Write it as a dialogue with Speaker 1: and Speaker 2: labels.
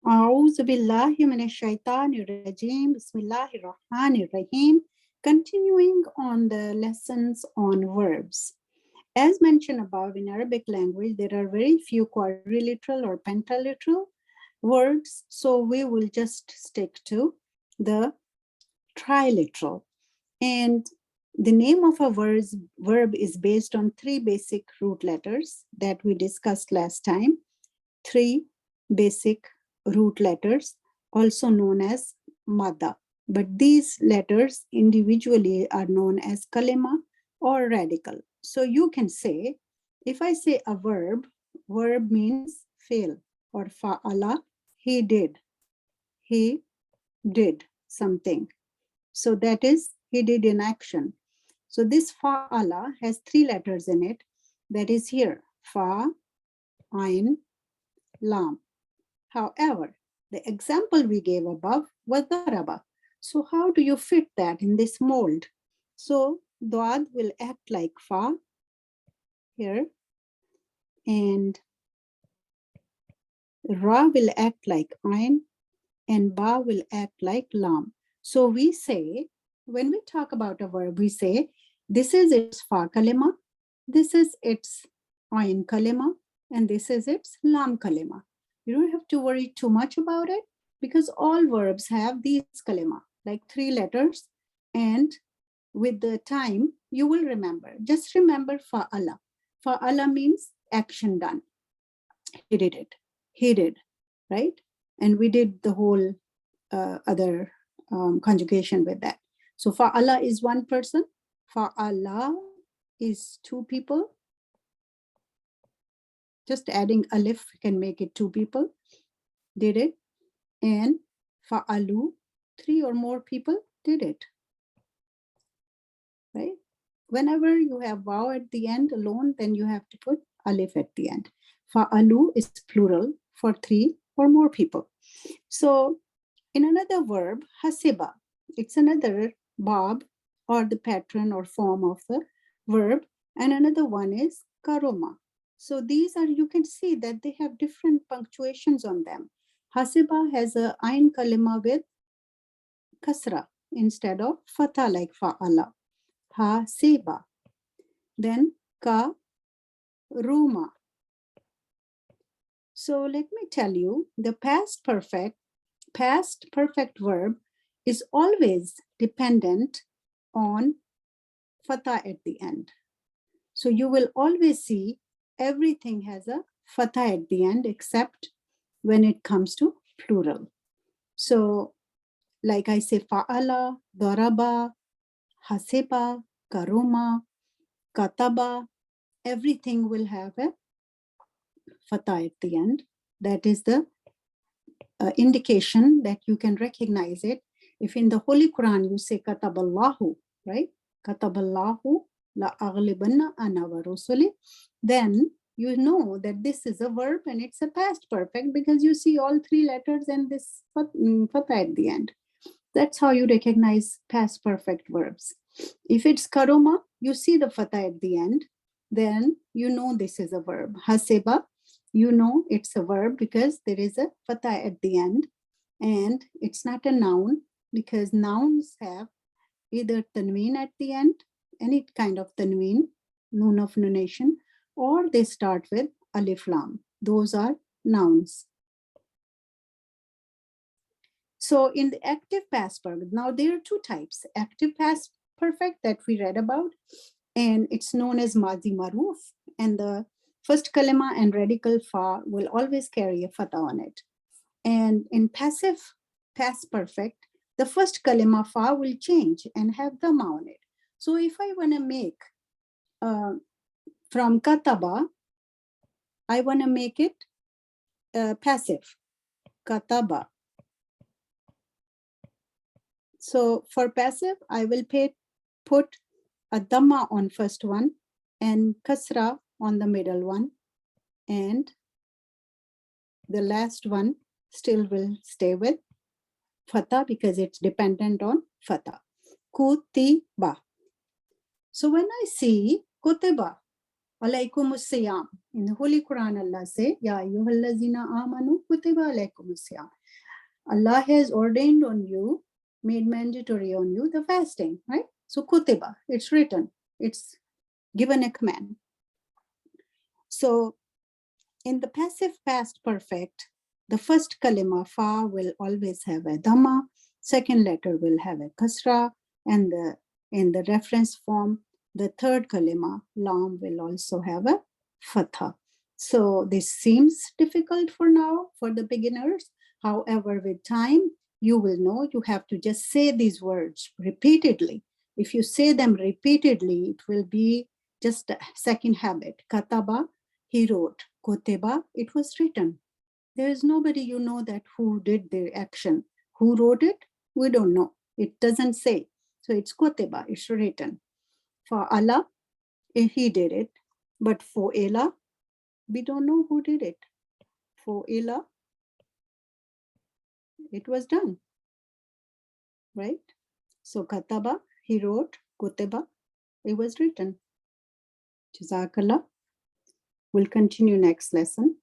Speaker 1: A'udhu billahi minash shaitanir rajim. Bismillahir rahmanir rahim. Continuing on the lessons on verbs. As mentioned above, in Arabic language, there are very few quadrilateral or pentaliteral words. So we will just stick to the triliteral. And the name of a verb is based on three basic root letters that we discussed last time. Three basic root letters, also known as mada. But these letters individually are known as kalima or radical. So you can say, if I say a verb means fail or fa'ala, he did something. So that is, he did in action. So this fa'ala has three letters in it. That is here, fa, ain, lam. However, the example we gave above was daraba. So how do you fit that in this mold? So dad will act like fa here, and ra will act like ain, and ba will act like lam. So we say, when we talk about a verb, we say, this is its fa kalima, this is its ain kalima, and this is its lam kalima. You don't have to worry too much about it because all verbs have these kalima, like three letters. And with the time, you will remember. Just remember fa'ala. Fa'ala means action done. He did it. He did, right? And we did the whole other conjugation with that. So fa'ala is one person. Fa'ala is two people. Just adding alif can make it two people. Did it. And fa'alu, three or more people did it. Right? Whenever you have waw at the end alone, then you have to put alif at the end. Fa'alu is plural for three or more people. So in another verb, hasiba, it's another bab or the pattern or form of the verb. And another one is karoma. So these are, you can see that they have different punctuations on them. Hasiba has a ain kalima with kasra instead of fatha like fa'ala. Hasiba. Then ka ruma. So let me tell you, the past perfect verb is always dependent on fatha at the end. So you will always see everything has a fatha at the end except when it comes to plural. So like I say, fa'ala, daraba, hasiba, karuma, kataba, everything will have a fatha at the end. That is the indication that you can recognize it. If in the Holy Quran you say kataballahu, right? Kataballahu la aghlibanna ana wa rusuli, then you know that this is a verb and it's a past perfect because you see all three letters and this fatha at the end. That's how you recognize past perfect verbs. If it's karoma, you see the fatha at the end, then you know this is a verb. Hasiba, you know it's a verb because there is a fatha at the end, and it's not a noun because nouns have either tanween at the end, any kind of tanween, noon of nunation, or they start with alif lam. Those are nouns. So in the active past perfect, now there are two types, active past perfect that we read about, and it's known as mazi maruf, and the first kalima and radical fa will always carry a fatha on it. And in passive past perfect, the first kalima fa will change and have dhamma on it. So if I want to make from kataba, I want to make it passive, kataba. So for passive, I will put a dhamma on first one and kasra on the middle one, and the last one still will stay with fatha because it's dependent on fatha. Kutiba. So when I see kutiba, Alaykumus siyam. In the Holy Quran, Allah say, Ya ayyuhallazina amanu kutiba alaykumus siyam. Allah has ordained on you, made mandatory on you the fasting, right? So kutiba, it's written, it's given a command. So in the passive past perfect, the first kalima fa will always have a dhamma, second letter will have a kasra, and in the reference form, the third kalima lam will also have a fatha. So this seems difficult for now for the beginners. However, with time, you will know you have to just say these words repeatedly. If you say them repeatedly, it will be just a second habit. Kataba, he wrote. Koteba, it was written. There is nobody you know that who did the action. Who wrote it? We don't know. It doesn't say. So it's Koteba, it's written. For Allah, he did it. But for Ella, we don't know who did it. For Ella, it was done. Right? So Kataba, he wrote. Koteba, it was written. Jazakallah. We'll continue next lesson.